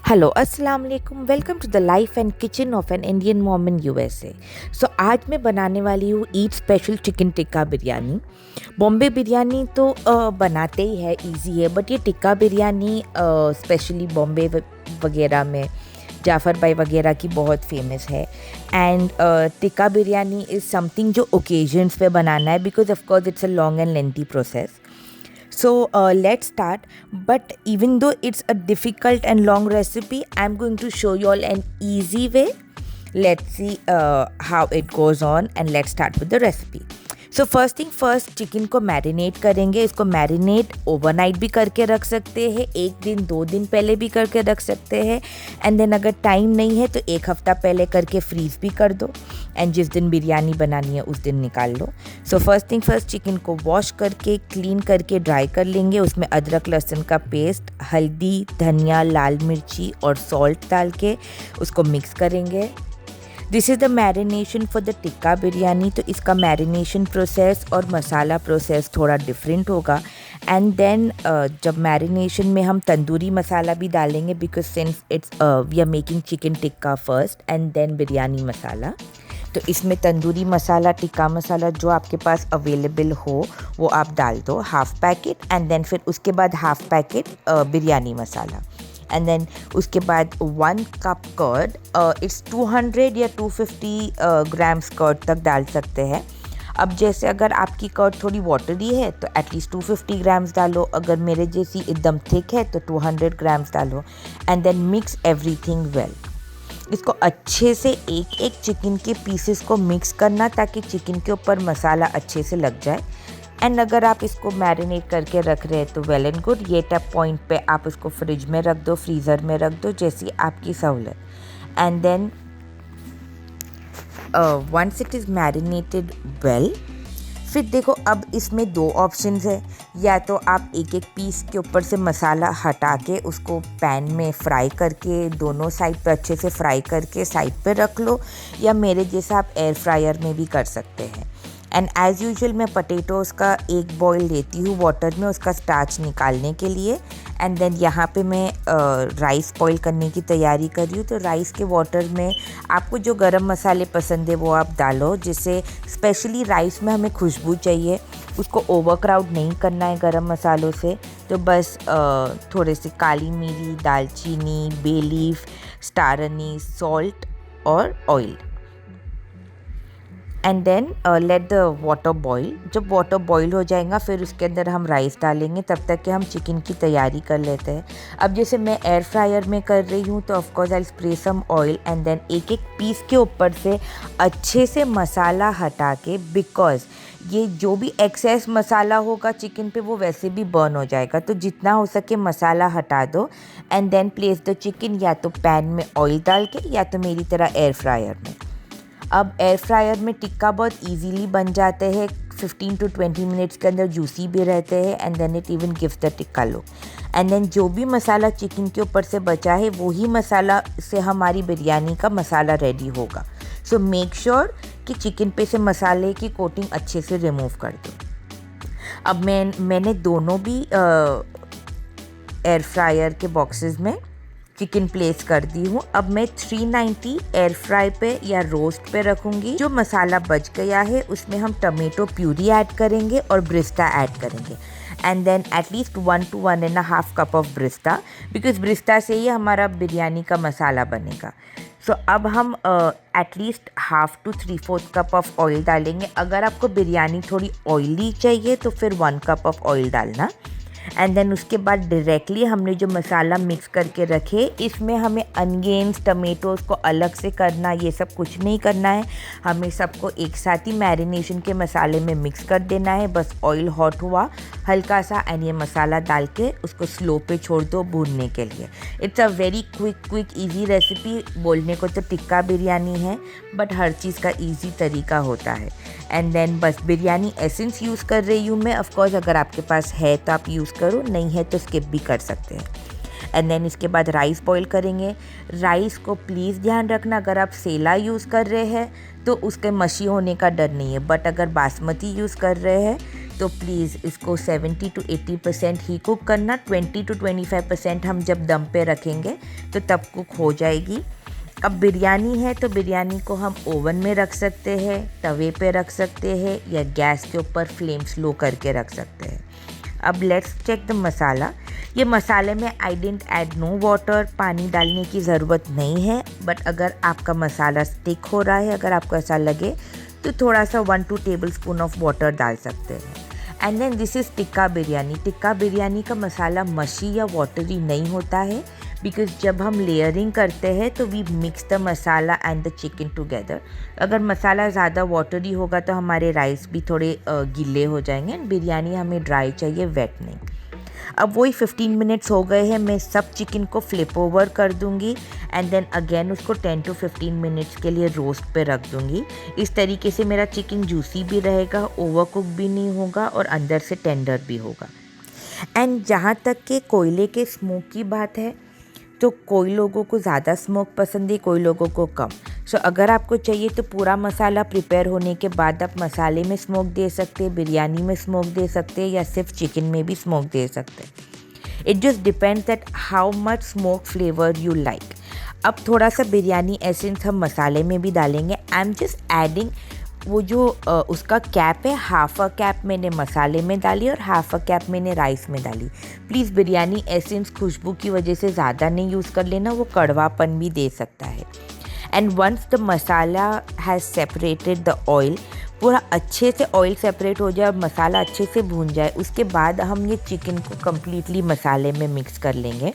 Hello अस्सलाम वालेकुम, welcome to the life and kitchen of an Indian mom in USA. So आज मैं बनाने वाली हूँ ईद स्पेशल चिकन टिक्का बिरयानी। बॉम्बे बिरयानी तो बनाते ही है, इजी है, बट ये टिक्का बिरयानी स्पेशली बॉम्बे वगैरह में जाफ़र भाई वगैरह की बहुत फेमस है। And tikka biryani is something जो ओकेजन्स पे बनाना है, because of course it's a long and lengthy process. So let's start. But even though it's a difficult and long recipe, I'm going to show you all an easy way. Let's see how it goes on, and let's start with the recipe. So first thing first, chicken को marinate करेंगे. इसको marinate overnight भी करके रख सकते हैं, 1-2 दिन पहले भी करके रख सकते हैं. एंड देन अगर टाइम नहीं है तो 1 हफ्ता पहले करके फ्रीज़ भी कर दो, एंड जिस दिन बिरयानी बनानी है उस दिन निकाल लो. So first thing first, chicken को वॉश करके क्लीन करके ड्राई कर लेंगे. उसमें अदरक लहसुन का पेस्ट, हल्दी, धनिया, लाल मिर्ची और सॉल्ट डाल के उसको मिक्स करेंगे. This is the marination for the tikka biryani. तो इसका मैरिनेशन प्रोसेस और मसाला प्रोसेस थोड़ा डिफरेंट होगा. एंड देन जब मैरिनेशन में हम तंदूरी मसाला भी डालेंगे, because since it's we are making chicken tikka first and then biryani masala. तो इसमें तंदूरी मसाला, टिक्का मसाला जो आपके पास अवेलेबल हो वो आप डाल दो, 1/2 पैकेट. एंड देन फिर उसके बाद 1/2 packet biryani masala. And then उसके बाद 1 कप कर्ड, इट्स 200 या 250 ग्राम्स कर्ड तक डाल सकते हैं. अब जैसे अगर आपकी कर्ड थोड़ी वाटरी है तो एटलीस्ट 250 ग्राम्स डालो, अगर मेरे जैसी एकदम थिक है तो 200 ग्राम्स डालो. And then mix everything well. इसको अच्छे से एक एक चिकन के पीसेस को मिक्स करना, ताकि चिकन के ऊपर मसाला अच्छे से लग जाए. एंड अगर आप इसको मैरिनेट करके रख रहे हैं तो वेल एंड गुड. ये टप पॉइंट पे आप इसको फ्रिज में रख दो, फ्रीज़र में रख दो, जैसी आपकी सहूलत. And then once it is marinated well, फिर देखो अब इसमें 2 ऑप्शंस है. या तो आप एक एक पीस के ऊपर से मसाला हटा के उसको पैन में फ्राई करके दोनों साइड पे अच्छे से फ्राई करके साइड पे रख लो, या मेरे जैसा आप एयर फ्रायर में भी कर सकते हैं. एंड एज़ यूजुअल मैं पटेटोज़ का एक बॉईल लेती हूँ वाटर में, उसका स्टार्च निकालने के लिए. एंड देन यहाँ पे मैं राइस बॉईल करने की तैयारी कर रही हूँ. तो राइस के वाटर में आपको जो गरम मसाले पसंद है वो आप डालो, जिससे स्पेशली राइस में हमें खुशबू चाहिए. उसको ओवरक्राउड नहीं करना है गरम मसालों से. तो बस थोड़े से काली मिरी, दालचीनी, bay leaf, star anise, salt और oil. And then let the water boil. जब वाटर बॉईल हो जाएगा फिर उसके अंदर हम राइस डालेंगे, तब तक कि हम चिकन की तैयारी कर लेते हैं. अब जैसे मैं एयर फ्रायर में कर रही हूँ तो of course I spray some oil and then एक एक पीस के ऊपर से अच्छे से मसाला हटा के, बिकॉज ये जो भी एक्सेस मसाला होगा चिकन पे वो वैसे भी बर्न हो जाएगा. तो जितना हो सके मसाला हटा दो. And then place the chicken या तो पैन में ऑयल डाल के या तो मेरी तरह एयर फ्रायर में. अब एयर फ्रायर में टिक्का बहुत इजीली बन जाते हैं, 15 to 20 मिनट्स के अंदर जूसी भी रहते हैं. And then it even gives the tikka look. And then जो भी मसाला चिकन के ऊपर से बचा है वही मसाला से हमारी बिरयानी का मसाला रेडी होगा. सो मेक श्योर कि चिकन पे से मसाले की कोटिंग अच्छे से रिमूव कर दो. अब मैंने दोनों भी एयर फ्रायर के बॉक्सेस में चिकन प्लेस कर दी हूँ. अब मैं 390 एयर फ्राई पे या रोस्ट पे रखूँगी. जो मसाला बच गया है उसमें हम टमेटो प्यूरी ऐड करेंगे और ब्रिस्ता ऐड करेंगे. And then at least 1 to 1.5 cup of birista, because birista से ही हमारा बिरयानी का मसाला बनेगा. सो अब हम at least 1/2 to 3/4 cup of oil डालेंगे. अगर आपको बिरयानी थोड़ी ऑयली चाहिए तो फिर 1 कप ऑफ ऑयल डालना. एंड देन उसके बाद डायरेक्टली हमने जो मसाला मिक्स करके रखे, इसमें हमें अनियंस, टमेटोज़ को अलग से करना, ये सब कुछ नहीं करना है. हमें सबको एक साथ ही मैरिनेशन के मसाले में मिक्स कर देना है. बस ऑयल हॉट हुआ हल्का सा एंड ये मसाला डाल के उसको स्लो पे छोड़ दो भूनने के लिए. It's a very quick easy recipe. बोलने को तो टिक्का बिरयानी है, बट हर चीज़ का ईजी तरीका होता है. एंड देन बस बिरयानी एसेंस यूज़ कर रही हूँ मैं. ऑफकोर्स अगर आपके पास है तो आप यूज़ करो, नहीं है तो स्किप भी कर सकते हैं. एंड देन इसके बाद राइस बॉईल करेंगे. राइस को प्लीज़ ध्यान रखना, अगर आप सेला यूज़ कर रहे हैं तो उसके मशी होने का डर नहीं है, बट अगर बासमती यूज़ कर रहे हैं तो प्लीज़ इसको 70 to 80% ही कुक करना। 20 to 25% हम जब दम पे रखेंगे तो तब कुक हो जाएगी। अब बिरयानी है तो बिरयानी को हम ओवन में रख सकते हैं, तवे पे रख सकते हैं, या गैस के ऊपर फ्लेम स्लो करके रख सकते हैं। अब लेट्स चेक द मसाला। ये मसाले में I didn't add no water, पानी डालने की ज़रूरत नहीं है। बट अगर आपका मसाला स्टिक हो रहा है, अगर आपको ऐसा लगे तो थोड़ा सा 1-2 टेबलस्पून ऑफ वाटर डाल सकते हैं। And then this is tikka biryani. Tikka biryani का मसाला मशी या वाटरी नहीं होता है, बिकॉज जब हम लेयरिंग करते हैं तो we mix the masala and the chicken together. अगर मसाला ज़्यादा वाटरी होगा तो हमारे राइस भी थोड़े गीले हो जाएंगे, एंड बिरयानी हमें ड्राई चाहिए, वेट नहीं। अब वही 15 मिनट्स हो गए हैं, मैं सब चिकन को फ्लिप ओवर कर दूंगी एंड देन अगेन उसको 10 to 15 मिनट्स के लिए रोस्ट पे रख दूंगी। इस तरीके से मेरा चिकन जूसी भी रहेगा, ओवरकुक भी नहीं होगा और अंदर से टेंडर भी होगा। एंड जहाँ तक के कोयले के स्मोक की बात है, तो कोई लोगों को ज़्यादा स्मोक पसंद है, कोई लोगों को कम। सो अगर आपको चाहिए तो पूरा मसाला प्रिपेयर होने के बाद आप मसाले में स्मोक दे सकते हैं, बिरयानी में स्मोक दे सकते हैं, या सिर्फ चिकन में भी स्मोक दे सकते हैं। It just depends that how much smoke flavour you like. अब थोड़ा सा बिरयानी एसेंस हम मसाले में भी डालेंगे। आई एम जस्ट एडिंग वो जो उसका कैप है, हाफ अ कैप मैंने मसाले में डाली और हाफ अ कैप मैंने राइस में डाली। प्लीज़ बिरयानी एसेंस खुशबू की वजह से ज़्यादा नहीं यूज़ कर लेना, वो कड़वापन भी दे सकता है। And once the masala has separated the oil, पूरा अच्छे से ऑयल सेपरेट हो जाए और मसाला अच्छे से भून जाए, उसके बाद हम ये चिकन को कम्प्लीटली मसाले में मिक्स कर लेंगे।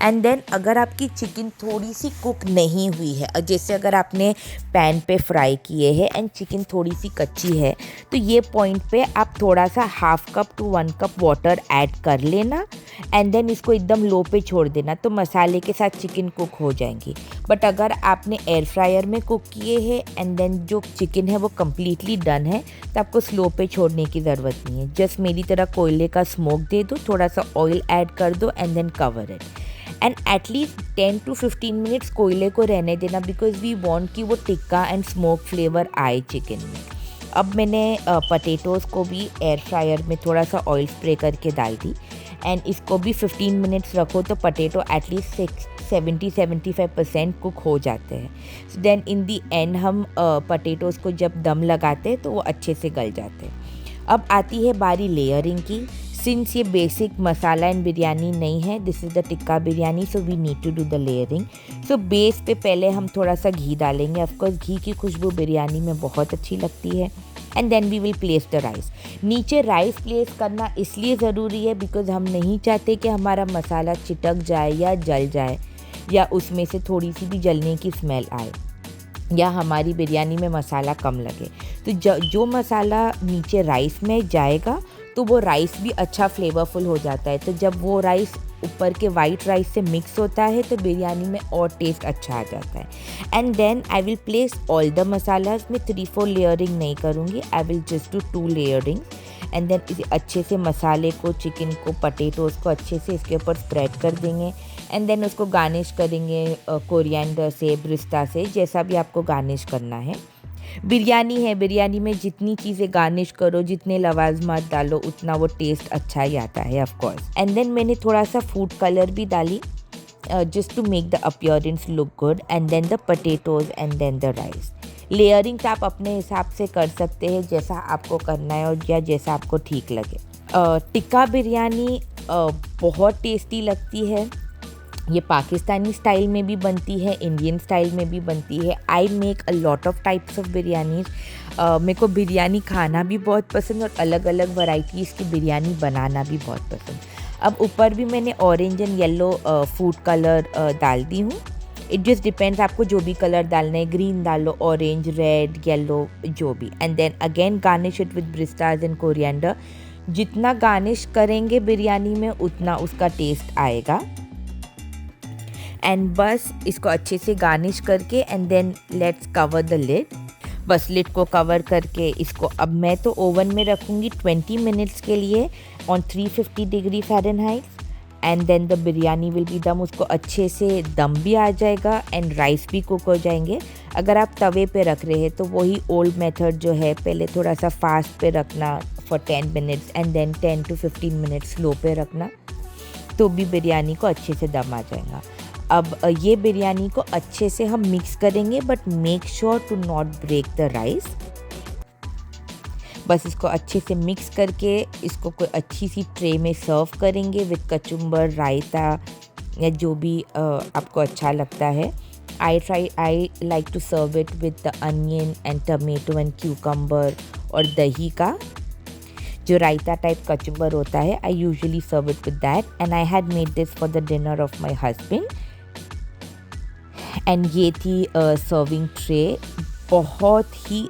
एंड देन अगर आपकी चिकन थोड़ी सी कुक नहीं हुई है, जैसे अगर आपने पैन पे फ्राई किए हैं एंड चिकन थोड़ी सी कच्ची है, तो ये पॉइंट पे आप थोड़ा सा 1/2 cup to 1 cup water add कर लेना एंड देन इसको एकदम लो पे छोड़ देना, तो मसाले के साथ चिकन कुक हो जाएंगी। बट अगर आपने एयर फ्रायर में कुक किए हैं एंड देन जो चिकन है वो कम्प्लीटली डन है, तो आपको स्लो पे छोड़ने की ज़रूरत नहीं है। जस्ट मेरी तरह कोयले का स्मोक दे दो, थोड़ा सा ऑयल ऐड कर दो and then cover it and at least 10 to 15 minutes कोयले को रहने देना, बिकॉज वी वांट कि वो टिक्का एंड स्मोक फ्लेवर आए चिकन में। अब मैंने पटेटोज़ को भी एयर फ्रायर में थोड़ा सा ऑयल स्प्रे करके डाल दी एंड इसको भी 15 मिनट्स रखो, तो पटेटो एटलीस्ट 70-75% कुक हो जाते हैं। So then in the end हम पटेटोज़ को जब दम लगाते हैं तो वो अच्छे से गल जाते हैं। अब आती है बारी लेयरिंग की। सिंस ये बेसिक मसाला एंड बिरयानी नहीं है, this is the tikka biryani, so we need to do the layering. So base पे पहले हम थोड़ा सा घी डालेंगे। ऑफकोर्स घी की खुशबू बिरयानी में बहुत अच्छी लगती है। And then we will place the rice. नीचे राइस प्लेस करना इसलिए ज़रूरी है बिकॉज हम नहीं चाहते कि हमारा मसाला चिटक जाए या जल जाए, या उसमें से थोड़ी सी भी जलने की स्मेल आए, या हमारी बिरयानी में मसाला कम लगे। तो जो मसाला नीचे राइस में जाएगा तो वो राइस भी अच्छा फ्लेवरफुल हो जाता है। तो जब वो राइस ऊपर के वाइट राइस से मिक्स होता है तो बिरयानी में और टेस्ट अच्छा आ जाता है। And then I will place all the masalas. मैं 3-4 लेयरिंग नहीं करूँगी, I will just do 2 layering. And then इसे अच्छे से मसाले को, चिकन को, पटेटोज़ को अच्छे से इसके ऊपर स्प्रेड कर देंगे एंड देन उसको गार्निश करेंगे कोरिएंडर से, ब्रिस्ता से, जैसा भी आपको गार्निश करना है। बिरयानी है, बिरयानी में जितनी चीज़ें गार्निश करो, जितने लवाजमात डालो, उतना वो टेस्ट अच्छा ही आता है ऑफ कोर्स। एंड देन मैंने थोड़ा सा फूड कलर भी डाली just to make the appearance look good, and then the potatoes and then the rice. Layering आप अपने हिसाब से कर सकते हैं, जैसा आपको करना है और या जैसा आपको ठीक लगे। टिक्का बिरयानी बहुत टेस्टी लगती है। ये पाकिस्तानी स्टाइल में भी बनती है, इंडियन स्टाइल में भी बनती है। I make a lot of types of biryanis. मेरे को बिरयानी खाना भी बहुत पसंद और अलग अलग वैरायटीज़ की बिरयानी बनाना भी बहुत पसंद। अब ऊपर भी मैंने orange and yellow food colour डाल दी हूँ। इट जस्ट डिपेंड्स, आपको जो भी कलर डालना है, ग्रीन डालो, ऑरेंज, रेड, येलो, जो भी। And then again garnish it with biristas and coriander. जितना गार्निश करेंगे बिरयानी में उतना उसका टेस्ट आएगा। एंड बस इसको अच्छे से गार्निश करके and then let's cover the lid. बस लिड को कवर करके इसको अब मैं तो ओवन में रखूँगी 20 मिनट्स के लिए on 350 degree Fahrenheit. And then the biryani will be dum. उसको अच्छे से दम भी आ जाएगा एंड राइस भी कुक हो जाएंगे। अगर आप तवे पे रख रहे हैं तो वही ओल्ड मेथड जो है, पहले थोड़ा सा फास्ट पे रखना, for 10 minutes and then 10 to 15 minutes slow पे रखना, तो भी बिरयानी को अच्छे से दम आ जाएगा। अब ये बिरयानी को अच्छे से हम मिक्स करेंगे, but make sure to not break the rice. बस इसको अच्छे से मिक्स करके इसको कोई अच्छी सी ट्रे में सर्व करेंगे विद कचुम्बर, रायता या जो भी आपको अच्छा लगता है। I like to serve it with the onion and tomato and cucumber और दही का जो रायता टाइप कचुम्बर होता है। I usually serve it with that and I had made this for the dinner of my husband. एंड ये थी सर्विंग ट्रे, बहुत ही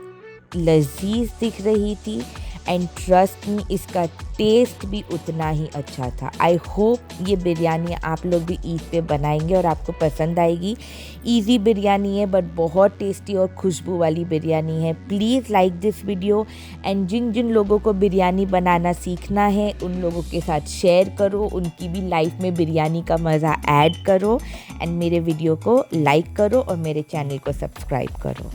लजीज दिख रही थी एंड ट्रस्ट मी इसका टेस्ट भी उतना ही अच्छा था। आई होप ये बिरयानी आप लोग भी ईद पे बनाएंगे और आपको पसंद आएगी। इजी बिरयानी है बट बहुत टेस्टी और खुशबू वाली बिरयानी है। Please like this video and जिन जिन लोगों को बिरयानी बनाना सीखना है उन लोगों के साथ शेयर करो, उनकी भी लाइफ में बिरयानी का मज़ा ऐड करो एंड मेरे वीडियो को लाइक करो और मेरे चैनल को सब्सक्राइब करो।